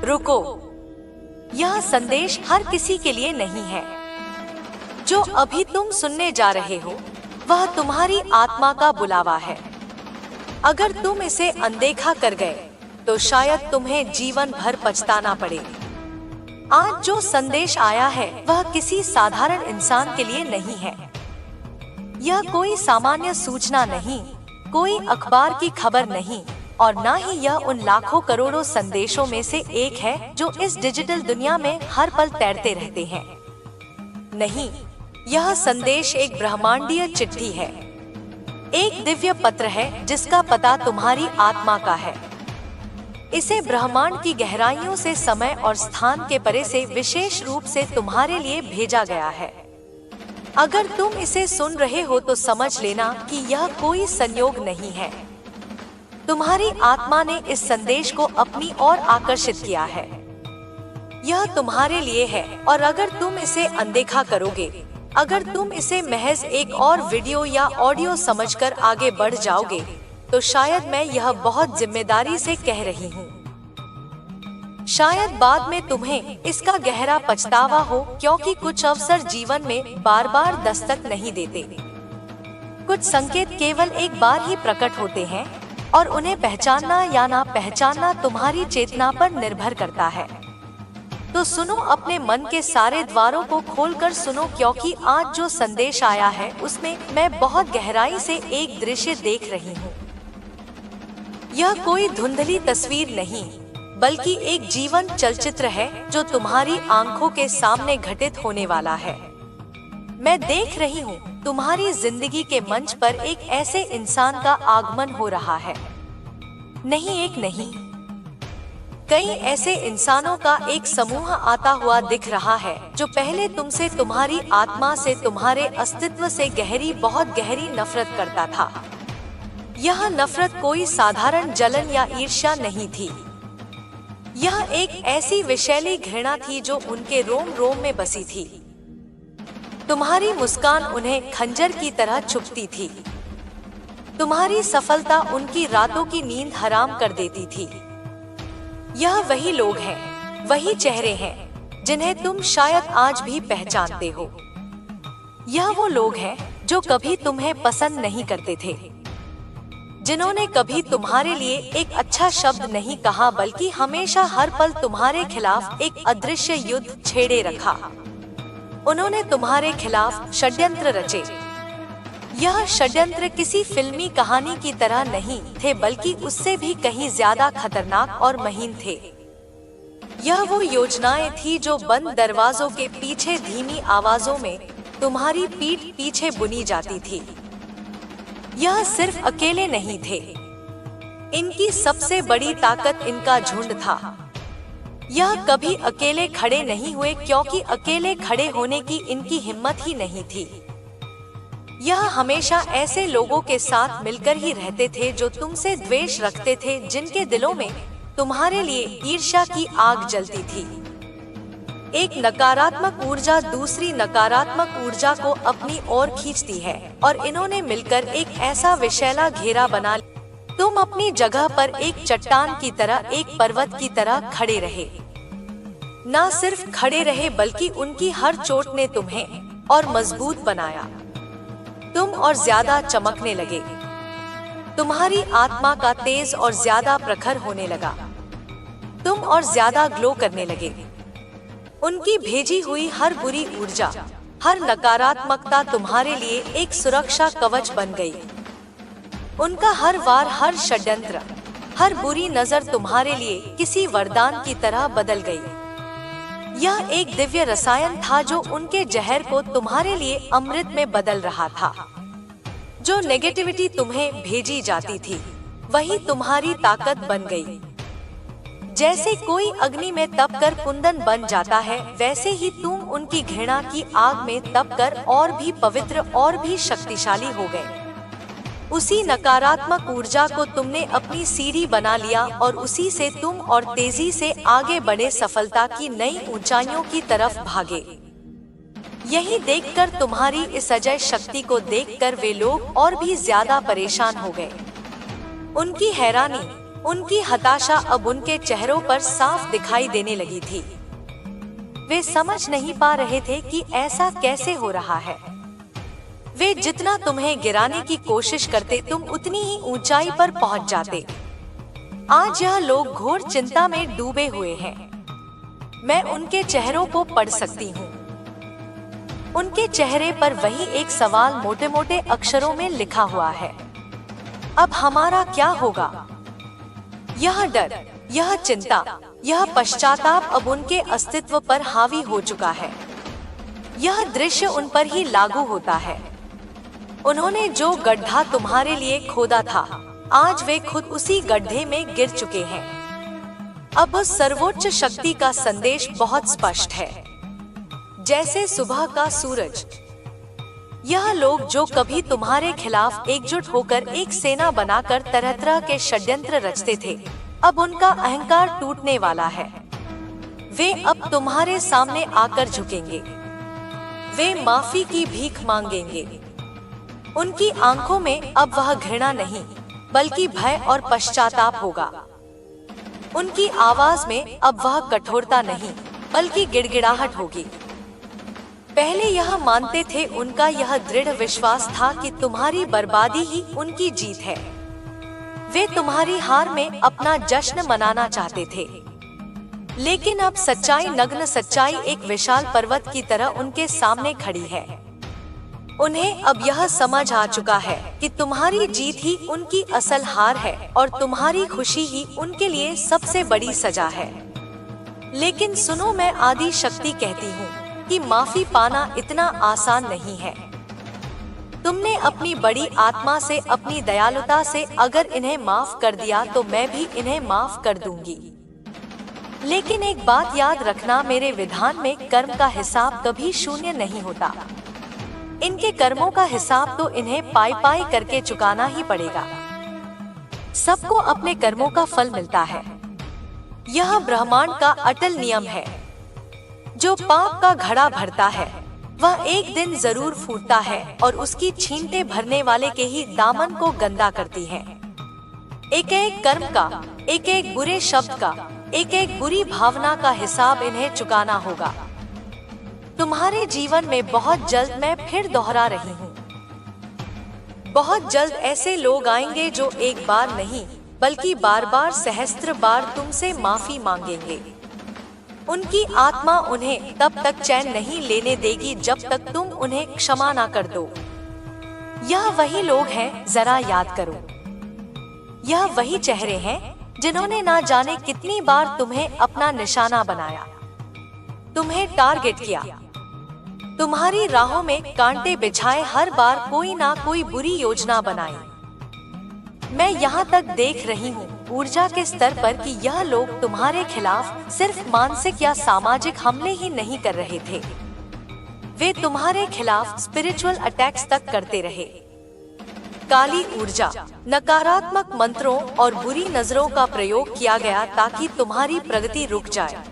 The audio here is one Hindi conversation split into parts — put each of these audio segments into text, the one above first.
रुको, यह संदेश हर किसी के लिए नहीं है। जो अभी तुम सुनने जा रहे हो वह तुम्हारी आत्मा का बुलावा है। अगर तुम इसे अनदेखा कर गए तो शायद तुम्हें जीवन भर पछताना पड़े। आज जो संदेश आया है वह किसी साधारण इंसान के लिए नहीं है। यह कोई सामान्य सूचना नहीं, कोई अखबार की खबर नहीं, और न ही यह उन लाखों करोड़ों संदेशों में से एक है जो इस डिजिटल दुनिया में हर पल तैरते रहते हैं। नहीं, यह संदेश एक ब्रह्मांडीय चिट्ठी है, एक दिव्य पत्र है जिसका पता तुम्हारी आत्मा का है। इसे ब्रह्मांड की गहराइयों से, समय और स्थान के परे से विशेष रूप से तुम्हारे लिए भेजा गया है। अगर तुम इसे सुन रहे हो तो समझ लेना कि यह कोई संयोग नहीं है। तुम्हारी आत्मा ने इस संदेश को अपनी ओर आकर्षित किया है। यह तुम्हारे लिए है, और अगर तुम इसे अनदेखा करोगे, अगर तुम इसे महज एक और वीडियो या ऑडियो समझकर आगे बढ़ जाओगे, तो शायद मैं यह बहुत जिम्मेदारी से कह रही हूँ। शायद बाद में तुम्हें इसका गहरा पछतावा हो, क्योंकि कुछ अवसर जीवन में बार बार दस्तक नहीं देते। कुछ संकेत केवल एक बार ही प्रकट होते हैं, और उन्हें पहचानना या ना पहचानना तुम्हारी चेतना पर निर्भर करता है। तो सुनो, अपने मन के सारे द्वारों को खोलकर सुनो, क्योंकि आज जो संदेश आया है उसमें मैं बहुत गहराई से एक दृश्य देख रही हूँ। यह कोई धुंधली तस्वीर नहीं, बल्कि एक जीवंत चलचित्र है जो तुम्हारी आंखों के सामने घटित होने वाला है। मैं देख रही हूँ तुम्हारी जिंदगी के मंच पर एक ऐसे इंसान का आगमन हो रहा है। नहीं, एक नहीं, कई ऐसे इंसानों का एक समूह आता हुआ दिख रहा है जो पहले तुमसे, तुम्हारी आत्मा से, तुम्हारे अस्तित्व से गहरी, बहुत गहरी नफरत करता था। यह नफरत कोई साधारण जलन या ईर्ष्या नहीं थी। यह एक ऐसी विषैली घृणा थी जो उनके रोम रोम में बसी थी। तुम्हारी मुस्कान उन्हें खंजर की तरह चुभती थी। तुम्हारी सफलता उनकी रातों की नींद हराम कर देती थी। यह वही लोग हैं, वही चेहरे हैं जिन्हें तुम शायद आज भी पहचानते हो। यह वो लोग हैं जो कभी तुम्हें पसंद नहीं करते थे, जिन्होंने कभी तुम्हारे लिए एक अच्छा शब्द नहीं कहा, बल्कि हमेशा हर पल तुम्हारे खिलाफ एक अदृश्य युद्ध छेड़े रखा। उन्होंने तुम्हारे खिलाफ षड्यंत्र रचे। यह षड्यंत्र किसी फिल्मी कहानी की तरह नहीं थे, बल्कि उससे भी कहीं ज्यादा खतरनाक और महीन थे। यह वो योजनाएं थी जो बंद दरवाजों के पीछे धीमी आवाजों में तुम्हारी पीठ पीछे बुनी जाती थी। यह सिर्फ अकेले नहीं थे, इनकी सबसे बड़ी ताकत इनका झुंड था। यह कभी अकेले खड़े नहीं हुए, क्योंकि अकेले खड़े होने की इनकी हिम्मत ही नहीं थी। यह हमेशा ऐसे लोगों के साथ मिलकर ही रहते थे जो तुमसे द्वेष रखते थे, जिनके दिलों में तुम्हारे लिए ईर्ष्या की आग जलती थी। एक नकारात्मक ऊर्जा दूसरी नकारात्मक ऊर्जा को अपनी ओर खींचती है, और इन्होंने मिलकर एक ऐसा विशैला घेरा बना लिया। तुम अपनी जगह पर एक चट्टान की तरह, एक पर्वत की तरह खड़े रहे। न सिर्फ खड़े रहे, बल्कि उनकी हर चोट ने तुम्हें और मजबूत बनाया। तुम और ज्यादा चमकने लगे। तुम्हारी आत्मा का तेज और ज्यादा प्रखर होने लगा। तुम और ज्यादा ग्लो करने लगे। उनकी भेजी हुई हर बुरी ऊर्जा, हर नकारात्मकता तुम्हारे लिए एक सुरक्षा कवच बन गई। उनका हर वार, हर षड्यंत्र, हर बुरी नजर तुम्हारे लिए किसी वरदान की तरह बदल गई। यह एक दिव्य रसायन था जो उनके जहर को तुम्हारे लिए अमृत में बदल रहा था। जो नेगेटिविटी तुम्हें भेजी जाती थी, वही तुम्हारी ताकत बन गई। जैसे कोई अग्नि में तपकर कुंदन बन जाता है, वैसे ही तुम उनकी घृणा की आग में तपकर और भी पवित्र और भी शक्तिशाली हो गए। उसी नकारात्मक ऊर्जा को तुमने अपनी सीढ़ी बना लिया, और उसी से तुम और तेजी से आगे बढ़े, सफलता की नई ऊंचाइयों की तरफ भागे। यही देखकर, तुम्हारी इस अजय शक्ति को देखकर वे लोग और भी ज्यादा परेशान हो गए। उनकी हैरानी, उनकी हताशा अब उनके चेहरों पर साफ दिखाई देने लगी थी। वे समझ नहीं पा रहे थे कि ऐसा कैसे हो रहा है। वे जितना तुम्हें गिराने की कोशिश करते तुम उतनी ही ऊंचाई पर पहुंच जाते। आज यह लोग घोर चिंता में डूबे हुए हैं। मैं उनके चेहरों को पढ़ सकती हूँ। उनके चेहरे पर वही एक सवाल मोटे मोटे अक्षरों में लिखा हुआ है। अब हमारा क्या होगा? यह डर, यह चिंता, यह पश्चाताप अब उनके अस्तित्व पर हावी हो चुका है। यह दृश्य उन पर ही लागू होता है। उन्होंने जो गड्ढा तुम्हारे लिए खोदा था, आज वे खुद उसी गड्ढे में गिर चुके हैं। अब उस सर्वोच्च शक्ति का संदेश बहुत स्पष्ट है, जैसे सुबह का सूरज। यह लोग जो कभी तुम्हारे खिलाफ एकजुट होकर एक सेना बनाकर तरह तरह के षड्यंत्र रचते थे, अब उनका अहंकार टूटने वाला है। वे अब तुम्हारे सामने आकर झुकेंगे। वे माफी की भीख मांगेंगे। उनकी आंखों में अब वह घृणा नहीं, बल्कि भय और पश्चाताप होगा। उनकी आवाज में अब वह कठोरता नहीं, बल्कि गिड़गिड़ाहट होगी। पहले यह मानते थे, उनका यह दृढ़ विश्वास था कि तुम्हारी बर्बादी ही उनकी जीत है। वे तुम्हारी हार में अपना जश्न मनाना चाहते थे। लेकिन अब सच्चाई, नग्न सच्चाई एक विशाल पर्वत की तरह उनके सामने खड़ी है। उन्हें अब यह समझ आ चुका है कि तुम्हारी जीत ही उनकी असल हार है और तुम्हारी खुशी ही उनके लिए सबसे बड़ी सजा है। लेकिन सुनो, मैं आदि शक्ति कहती हूँ कि माफी पाना इतना आसान नहीं है। तुमने अपनी बड़ी आत्मा से, अपनी दयालुता से अगर इन्हें माफ कर दिया तो मैं भी इन्हें माफ कर दूंगी। लेकिन एक बात याद रखना, मेरे विधान में कर्म का हिसाब कभी शून्य नहीं होता। इनके कर्मों का हिसाब तो इन्हें पाई पाई करके चुकाना ही पड़ेगा। सबको अपने कर्मों का फल मिलता है। यह ब्रह्मांड का अटल नियम है। जो पाप का घड़ा भरता है, वह एक दिन जरूर फूटता है और उसकी छींटे भरने वाले के ही दामन को गंदा करती है। एक एक कर्म का, एक एक बुरे शब्द का, एक एक बुरी भावना का हिसाब इन्हें चुकाना होगा। तुम्हारे जीवन में बहुत जल्द, मैं फिर दोहरा रही हूँ, बहुत जल्द ऐसे लोग आएंगे जो एक बार नहीं बल्कि बार बार, सहस्त्र बार तुमसे माफी मांगेंगे। उनकी आत्मा उन्हें तब तक चैन नहीं लेने देगी जब तक तुम उन्हें क्षमा ना कर दो। यह वही लोग हैं, जरा याद करो। यह वही चेहरे हैं जिन्होंने ना जाने कितनी बार तुम्हें अपना निशाना बनाया, तुम्हें टारगेट किया, तुम्हारी राहों में कांटे बिछाए, हर बार कोई ना कोई बुरी योजना बनाई। मैं यहाँ तक देख रही हूँ ऊर्जा के स्तर पर कि यह लोग तुम्हारे खिलाफ सिर्फ मानसिक या सामाजिक हमले ही नहीं कर रहे थे, वे तुम्हारे खिलाफ स्पिरिचुअल अटैक्स तक करते रहे। काली ऊर्जा, नकारात्मक मंत्रों और बुरी नजरों का प्रयोग किया गया ताकि तुम्हारी प्रगति रुक जाए,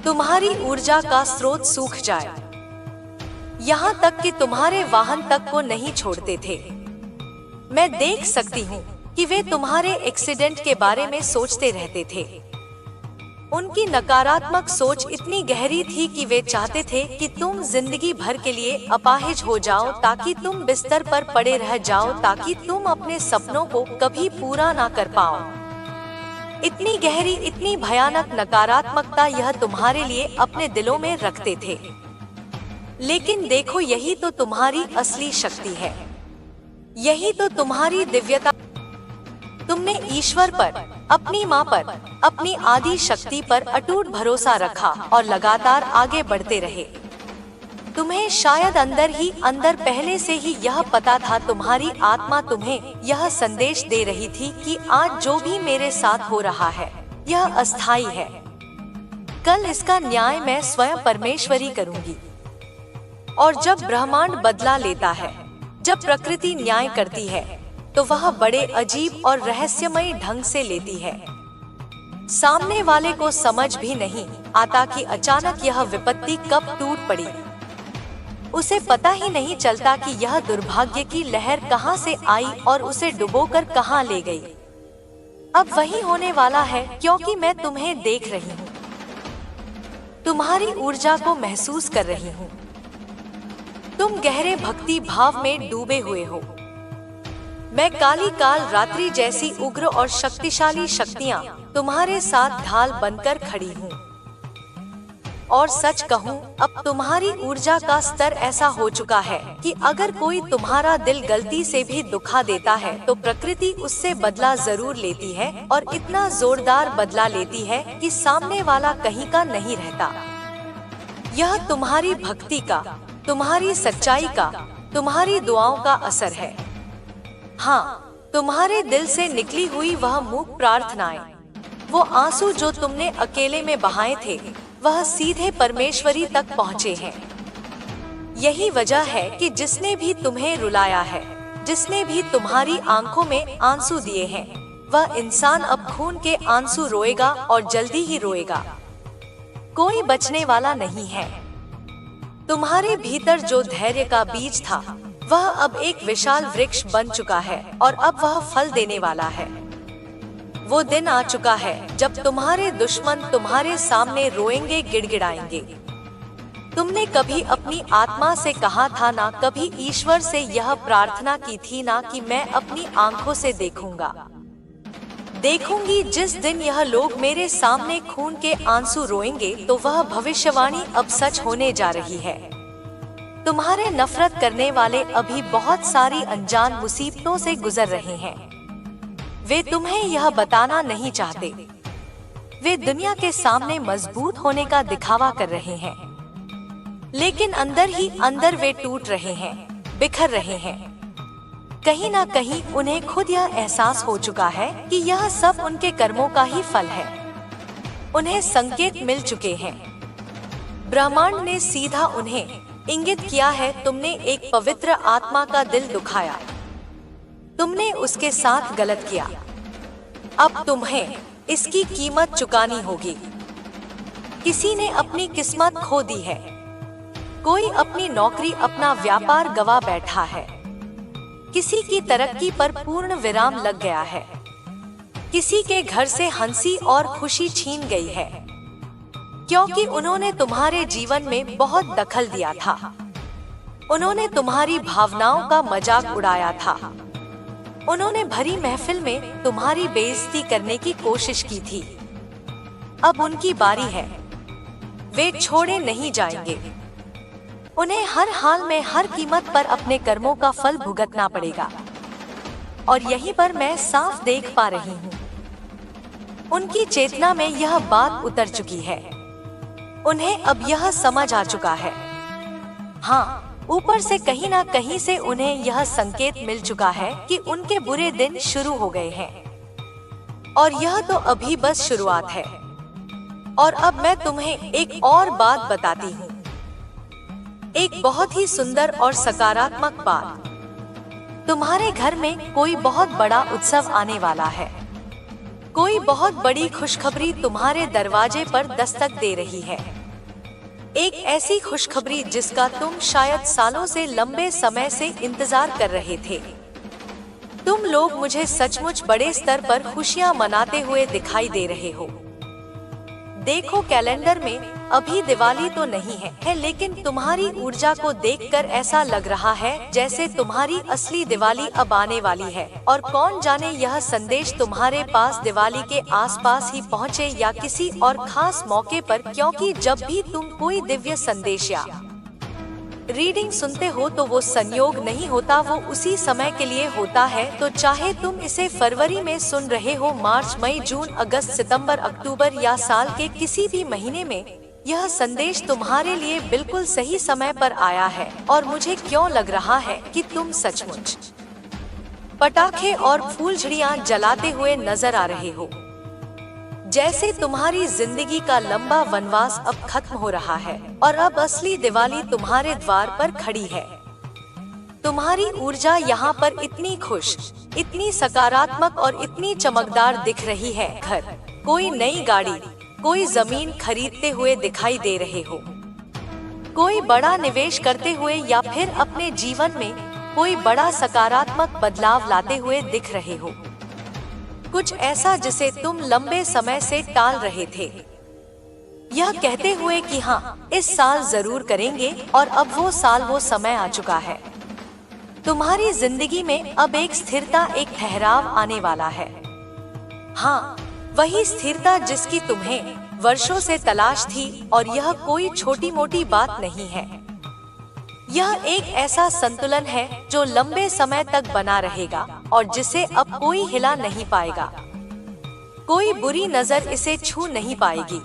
तुम्हारी ऊर्जा का स्रोत सूख जाए। यहाँ तक कि तुम्हारे वाहन तक को नहीं छोड़ते थे। मैं देख सकती हूँ कि वे तुम्हारे एक्सीडेंट के बारे में सोचते रहते थे। उनकी नकारात्मक सोच इतनी गहरी थी कि वे चाहते थे कि तुम जिंदगी भर के लिए अपाहिज हो जाओ, ताकि तुम बिस्तर पर पड़े रह जाओ, ताकि तुम अपने सपनों को कभी पूरा ना कर पाओ। इतनी गहरी, इतनी भयानक नकारात्मकता यह तुम्हारे लिए अपने दिलों में रखते थे। लेकिन देखो, यही तो तुम्हारी असली शक्ति है, यही तो तुम्हारी दिव्यता। तुमने ईश्वर पर, अपनी माँ पर, अपनी आदि शक्ति पर अटूट भरोसा रखा और लगातार आगे बढ़ते रहे। तुम्हें शायद अंदर ही अंदर पहले से ही यह पता था, तुम्हारी आत्मा तुम्हें यह संदेश दे रही थी कि आज जो भी मेरे साथ हो रहा है यह अस्थायी है। कल इसका न्याय मैं स्वयं परमेश्वरी करूंगी। और जब ब्रह्मांड बदला लेता है, जब प्रकृति न्याय करती है, तो वह बड़े अजीब और रहस्यमयी ढंग से लेती है। सामने वाले को समझ भी नहीं आता कि अचानक यह विपत्ति कब टूट पड़ी। उसे पता ही नहीं चलता कि यह दुर्भाग्य की लहर कहां से आई और उसे डुबोकर कहां ले गई। अब वही होने वाला है, क्योंकि मैं तुम्हें देख रही हूँ, तुम्हारी ऊर्जा को महसूस कर रही हूँ। तुम गहरे भक्ति भाव में डूबे हुए हो। मैं काली काल रात्रि जैसी उग्र और शक्तिशाली शक्तियाँ तुम्हारे साथ ढाल बनकर खड़ी हूँ। और सच कहूँ, अब तुम्हारी ऊर्जा का स्तर ऐसा हो चुका है कि अगर कोई तुम्हारा दिल गलती से भी दुखा देता है तो प्रकृति उससे बदला जरूर लेती है, और इतना जोरदार बदला लेती है कि सामने वाला कहीं का नहीं रहता। यह तुम्हारी भक्ति का, तुम्हारी सच्चाई का, तुम्हारी दुआओं का असर है। हाँ, तुम्हारे दिल से निकली हुई वह मूक प्रार्थनाएं, वो आंसू जो तुमने अकेले में बहाए थे, वह सीधे परमेश्वरी तक पहुँचे हैं। यही वजह है कि जिसने भी तुम्हें रुलाया है, जिसने भी तुम्हारी आंखों में आंसू दिए हैं, वह इंसान अब खून के आंसू रोएगा, और जल्दी ही रोएगा। कोई बचने वाला नहीं है। तुम्हारे भीतर जो धैर्य का बीज था, वह अब एक विशाल वृक्ष बन चुका है, और अब वह फल देने वाला है। वो दिन आ चुका है जब तुम्हारे दुश्मन तुम्हारे सामने रोएंगे, गिड़गिड़ाएंगे। तुमने कभी अपनी आत्मा से कहा था ना, कभी ईश्वर से यह प्रार्थना की थी ना कि मैं अपनी आंखों से देखूंगी जिस दिन यह लोग मेरे सामने खून के आंसू रोएंगे, तो वह भविष्यवाणी अब सच होने जा रही है। तुम्हारे नफरत करने वाले अभी बहुत सारी अनजान मुसीबतों से गुजर रहे हैं। वे तुम्हें यह बताना नहीं चाहते। वे दुनिया के सामने मजबूत होने का दिखावा कर रहे हैं, लेकिन अंदर ही अंदर वे टूट रहे हैं, बिखर रहे हैं। कहीं ना कहीं उन्हें खुद यह एहसास हो चुका है कि यह सब उनके कर्मों का ही फल है। उन्हें संकेत मिल चुके हैं। ब्रह्मांड ने सीधा उन्हें इंगित किया है, तुमने एक पवित्र आत्मा का दिल दुखाया, तुमने उसके साथ गलत किया। अब तुम्हें इसकी कीमत चुकानी होगी। किसी ने अपनी किस्मत खो दी है, कोई अपनी नौकरी, अपना व्यापार गवा बैठा है, किसी की तरक्की पर पूर्ण विराम लग गया है, किसी के घर से हंसी और खुशी छीन गई है, क्योंकि उन्होंने तुम्हारे जीवन में बहुत दखल दिया था। उन्होंने तुम्हारी भावनाओं का मजाक उड़ाया था। उन्होंने भरी महफिल में तुम्हारी बेइज्जती करने की कोशिश की थी। अब उनकी बारी है। वे छोड़े नहीं जाएंगे। उन्हें हर हाल में, हर कीमत पर अपने कर्मों का फल भुगतना पड़ेगा। और यहीं पर मैं साफ देख पा रही हूँ, उनकी चेतना में यह बात उतर चुकी है। उन्हें अब यह समझ आ चुका है। हाँ, ऊपर से कहीं ना कहीं से उन्हें यह संकेत मिल चुका है कि उनके बुरे दिन शुरू हो गए हैं। और यह तो अभी बस शुरुआत है। और अब मैं तुम्हें एक और बात बताती हूँ, एक बहुत ही सुंदर और सकारात्मक बात। तुम्हारे घर में कोई बहुत बड़ा उत्सव आने वाला है। कोई बहुत बड़ी खुशखबरी तुम्हारे दरवाजे पर दस्तक दे रही है। एक ऐसी खुशखबरी जिसका तुम शायद सालों से, लंबे समय से इंतजार कर रहे थे। तुम लोग मुझे सचमुच बड़े स्तर पर खुशियां मनाते हुए दिखाई दे रहे हो। देखो, कैलेंडर में अभी दिवाली तो नहीं है, लेकिन तुम्हारी ऊर्जा को देखकर ऐसा लग रहा है जैसे तुम्हारी असली दिवाली अब आने वाली है। और कौन जाने यह संदेश तुम्हारे पास दिवाली के आसपास ही पहुँचे या किसी और खास मौके पर, क्योंकि जब भी तुम कोई दिव्य संदेश या रीडिंग सुनते हो तो वो संयोग नहीं होता, वो उसी समय के लिए होता है। तो चाहे तुम इसे फरवरी में सुन रहे हो, मार्च, मई, जून, अगस्त, सितंबर, अक्टूबर या साल के किसी भी महीने में, यह संदेश तुम्हारे लिए बिल्कुल सही समय पर आया है। और मुझे क्यों लग रहा है कि तुम सचमुच पटाखे और फूलझड़ियां जलाते हुए नजर आ रहे हो, जैसे तुम्हारी जिंदगी का लंबा वनवास अब खत्म हो रहा है और अब असली दिवाली तुम्हारे द्वार पर खड़ी है। तुम्हारी ऊर्जा यहाँ पर इतनी खुश, इतनी सकारात्मक और इतनी चमकदार दिख रही है। घर, कोई नई गाड़ी, कोई जमीन खरीदते हुए दिखाई दे रहे हो, कोई बड़ा निवेश करते हुए या फिर अपने जीवन में कोई बड़ा सकारात्मक बदलाव लाते हुए दिख रहे हो। कुछ ऐसा जिसे तुम लंबे समय से टाल रहे थे, यह कहते हुए कि हाँ, इस साल जरूर करेंगे, और अब वो साल, वो समय आ चुका है। तुम्हारी जिंदगी में अब एक स्थिरता, एक ठहराव आने वाला है। हाँ, वही स्थिरता जिसकी तुम्हें वर्षों से तलाश थी, और यह कोई छोटी मोटी बात नहीं है। यह एक ऐसा संतुलन है जो लंबे समय तक बना रहेगा और जिसे अब कोई हिला नहीं पाएगा। कोई बुरी नजर इसे छू नहीं पाएगी।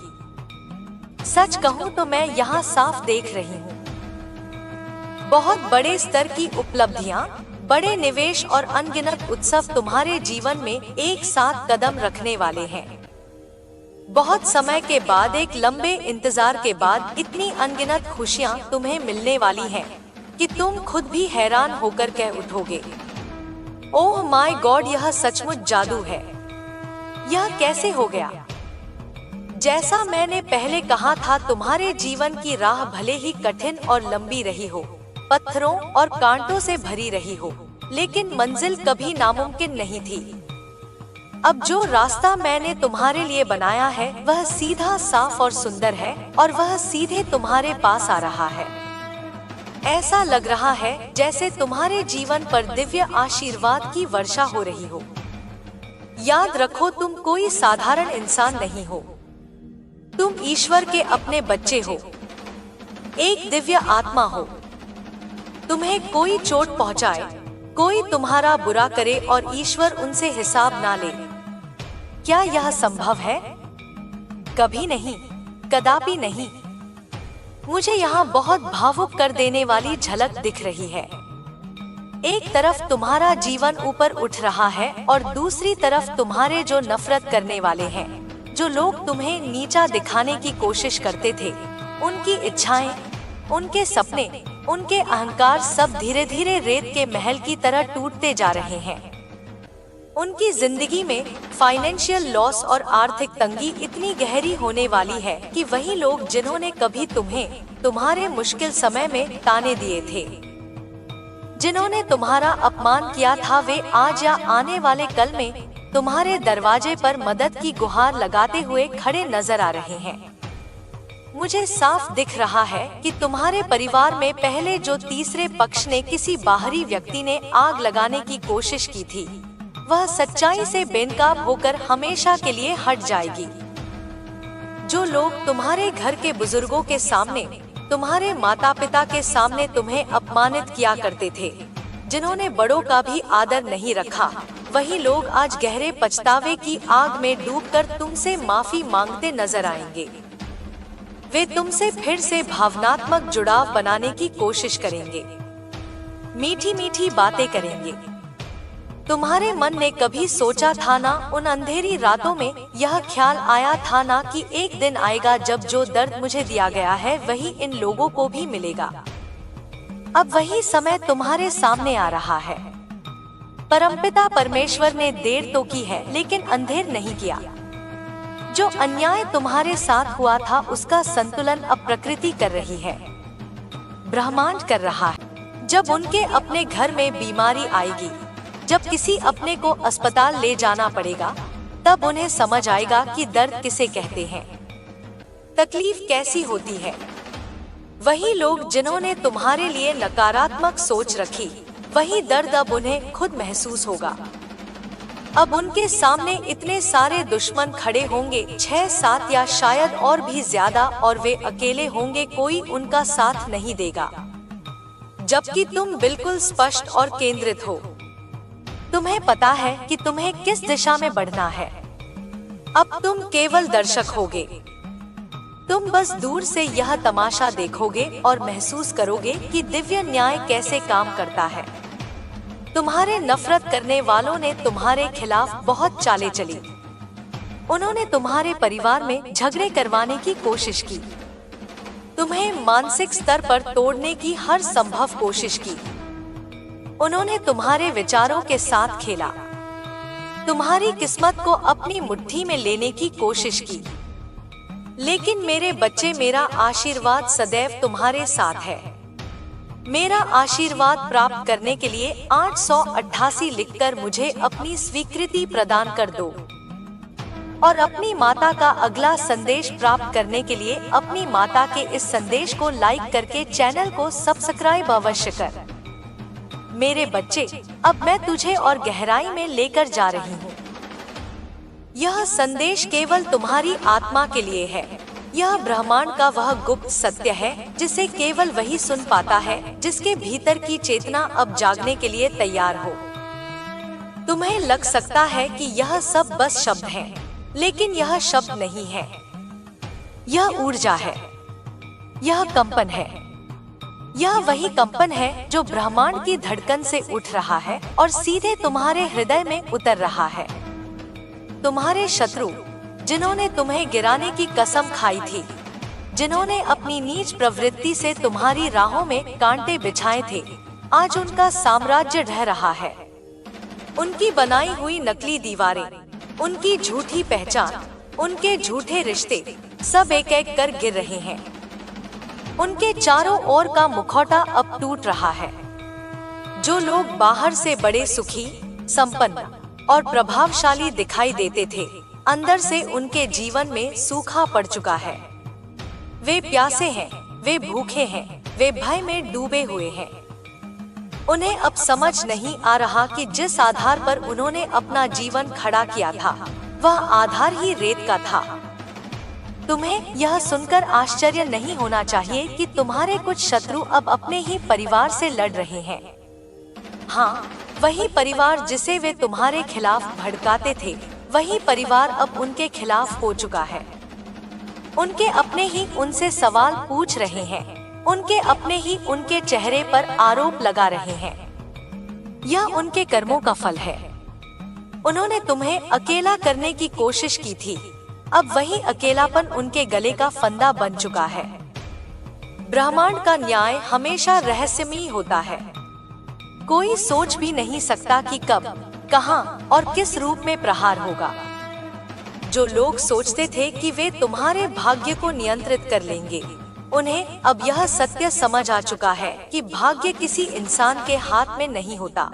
सच कहूँ तो मैं यहाँ साफ देख रही हूँ, बहुत बड़े स्तर की उपलब्धियाँ, बड़े निवेश और अनगिनत उत्सव तुम्हारे जीवन में एक साथ कदम रखने वाले हैं। बहुत समय के बाद, एक लंबे इंतजार के बाद, इतनी अनगिनत खुशियाँ तुम्हें मिलने वाली हैं कि तुम खुद भी हैरान होकर कह उठोगे, ओह माय गॉड, यह सचमुच जादू है। यह कैसे हो गया? जैसा मैंने पहले कहा था, तुम्हारे जीवन की राह भले ही कठिन और लंबी रही हो, पत्थरों और कांटों से भरी रही हो, लेकिन मंजिल कभी नामुमकिन नहीं थी। अब जो रास्ता मैंने तुम्हारे लिए बनाया है वह सीधा, साफ और सुंदर है, और वह सीधे तुम्हारे पास आ रहा है। ऐसा लग रहा है जैसे तुम्हारे जीवन पर दिव्य आशीर्वाद की वर्षा हो रही हो। याद रखो, तुम कोई साधारण इंसान नहीं हो, तुम ईश्वर के अपने बच्चे हो, एक दिव्य आत्मा हो। तुम्हें कोई चोट पहुंचाए, कोई तुम्हारा बुरा करे और ईश्वर उनसे हिसाब ना ले, क्या यह संभव है? कभी नहीं, कदापि नहीं। मुझे यहाँ बहुत भावुक कर देने वाली झलक दिख रही है। एक तरफ तुम्हारा जीवन ऊपर उठ रहा है और दूसरी तरफ तुम्हारे जो नफरत करने वाले हैं, जो लोग तुम्हें नीचा दिखाने की कोशिश करते थे, उनकी इच्छाएं, उनके सपने, उनके अहंकार सब धीरे धीरे रेत के महल की तरह टूटते जा रहे हैं। उनकी जिंदगी में फाइनेंशियल लॉस और आर्थिक तंगी इतनी गहरी होने वाली है कि वही लोग जिन्होंने कभी तुम्हें तुम्हारे मुश्किल समय में ताने दिए थे, जिन्होंने तुम्हारा अपमान किया था, वे आज या आने वाले कल में तुम्हारे दरवाजे पर मदद की गुहार लगाते हुए खड़े नजर आ रहे हैं। मुझे साफ दिख रहा है कि तुम्हारे परिवार में पहले जो तीसरे पक्ष ने, किसी बाहरी व्यक्ति ने आग लगाने की कोशिश की थी, वह सच्चाई से बेनकाब होकर हमेशा के लिए हट जाएगी। जो लोग तुम्हारे घर के बुजुर्गों के सामने, तुम्हारे माता पिता के सामने तुम्हें अपमानित किया करते थे, जिन्होंने बड़ों का भी आदर नहीं रखा, वही लोग आज गहरे पछतावे की आग में डूबकर तुमसे माफी मांगते नजर आएंगे। वे तुमसे फिर से भावनात्मक जुड़ाव बनाने की कोशिश करेंगे, मीठी मीठी बातें करेंगे। तुम्हारे मन ने कभी सोचा था ना, उन अंधेरी रातों में यह ख्याल आया था ना कि एक दिन आएगा जब जो दर्द मुझे दिया गया है वही इन लोगों को भी मिलेगा। अब वही समय तुम्हारे सामने आ रहा है। परमपिता परमेश्वर ने देर तो की है, लेकिन अंधेर नहीं किया। जो अन्याय तुम्हारे साथ हुआ था उसका संतुलन अब प्रकृति कर रही है, ब्रह्मांड कर रहा है। जब उनके अपने घर में बीमारी आएगी, जब किसी अपने को अस्पताल ले जाना पड़ेगा, तब उन्हें समझ आएगा कि दर्द किसे कहते हैं, तकलीफ कैसी होती है। वही लोग जिन्होंने तुम्हारे लिए नकारात्मक सोच रखी, वही दर्द अब उन्हें खुद महसूस होगा। अब उनके सामने इतने सारे दुश्मन खड़े होंगे, 6-7 या शायद और भी ज्यादा, और वे अकेले होंगे, कोई उनका साथ नहीं देगा। जबकि तुम बिल्कुल स्पष्ट और केंद्रित हो। तुम्हें पता है कि तुम्हें किस दिशा में बढ़ना है। अब तुम केवल दर्शक होगे। तुम बस दूर से यह तमाशा देखोगे और महसूस करोगे कि दिव्य न्याय कैसे काम करता है। तुम्हारे नफरत करने वालों ने तुम्हारे खिलाफ बहुत चालें चली। उन्होंने तुम्हारे परिवार में झगड़े करवाने की कोशिश की, तुम्हें मानसिक स्तर पर तोड़ने की हर संभव कोशिश की। उन्होंने तुम्हारे विचारों के साथ खेला, तुम्हारी किस्मत को अपनी मुट्ठी में लेने की कोशिश की। लेकिन मेरे बच्चे, मेरा आशीर्वाद सदैव तुम्हारे साथ है। मेरा आशीर्वाद प्राप्त करने के लिए 888 लिखकर मुझे अपनी स्वीकृति प्रदान कर दो। और अपनी माता का अगला संदेश प्राप्त करने के लिए अपनी माता के इस संदेश को लाइक करके चैनल को सब्सक्राइब अवश्य कर। मेरे बच्चे, अब मैं तुझे और गहराई में लेकर जा रही हूँ। यह संदेश केवल तुम्हारी आत्मा के लिए है। यह ब्रह्मांड का वह गुप्त सत्य है जिसे केवल वही सुन पाता है जिसके भीतर की चेतना अब जागने के लिए तैयार हो। तुम्हें लग सकता है कि यह सब बस शब्द हैं, लेकिन यह शब्द नहीं है। यह ऊर्जा है, यह कंपन है। यह वही कंपन है जो ब्रह्मांड की धड़कन से उठ रहा है और सीधे तुम्हारे हृदय में उतर रहा है। तुम्हारे शत्रु, जिन्होंने तुम्हें गिराने की कसम खाई थी, जिन्होंने अपनी नीच प्रवृत्ति से तुम्हारी राहों में कांटे बिछाए थे, आज उनका साम्राज्य ढह रहा है। उनकी बनाई हुई नकली दीवारें, उनकी झूठी पहचान, उनके झूठे रिश्ते सब एक एक कर गिर रहे हैं। उनके चारों ओर का मुखौटा अब टूट रहा है। जो लोग बाहर से बड़े सुखी, संपन्न और प्रभावशाली दिखाई देते थे, अंदर से उनके जीवन में सूखा पड़ चुका है। वे प्यासे हैं, वे भूखे हैं, वे भय में डूबे हुए हैं। उन्हें अब समझ नहीं आ रहा कि जिस आधार पर उन्होंने अपना जीवन खड़ा किया था, वह आधार ही रेत का था। तुम्हें यह सुनकर आश्चर्य नहीं होना चाहिए कि तुम्हारे कुछ शत्रु अब अपने ही परिवार से लड़ रहे हैं। हाँ, वही परिवार जिसे वे तुम्हारे खिलाफ भड़काते थे, वही परिवार अब उनके खिलाफ हो चुका है। उनके अपने ही उनसे सवाल पूछ रहे हैं, उनके अपने ही उनके चेहरे पर आरोप लगा रहे हैं। यह उनके कर्मों का फल है। उन्होंने तुम्हें अकेला करने की कोशिश की थी, अब वही अकेलापन उनके गले का फंदा बन चुका है। ब्रह्मांड का न्याय हमेशा रहस्यमयी होता है। कोई सोच भी नहीं सकता कि कब, कहां और किस रूप में प्रहार होगा। जो लोग सोचते थे कि वे तुम्हारे भाग्य को नियंत्रित कर लेंगे, उन्हें अब यह सत्य समझ आ चुका है कि भाग्य किसी इंसान के हाथ में नहीं होता।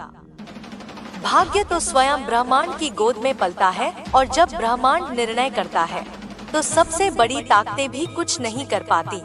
भाग्य तो स्वयं ब्रह्मांड की गोद में पलता है, और जब ब्रह्मांड निर्णय करता है तो सबसे बड़ी ताकतें भी कुछ नहीं कर पाती।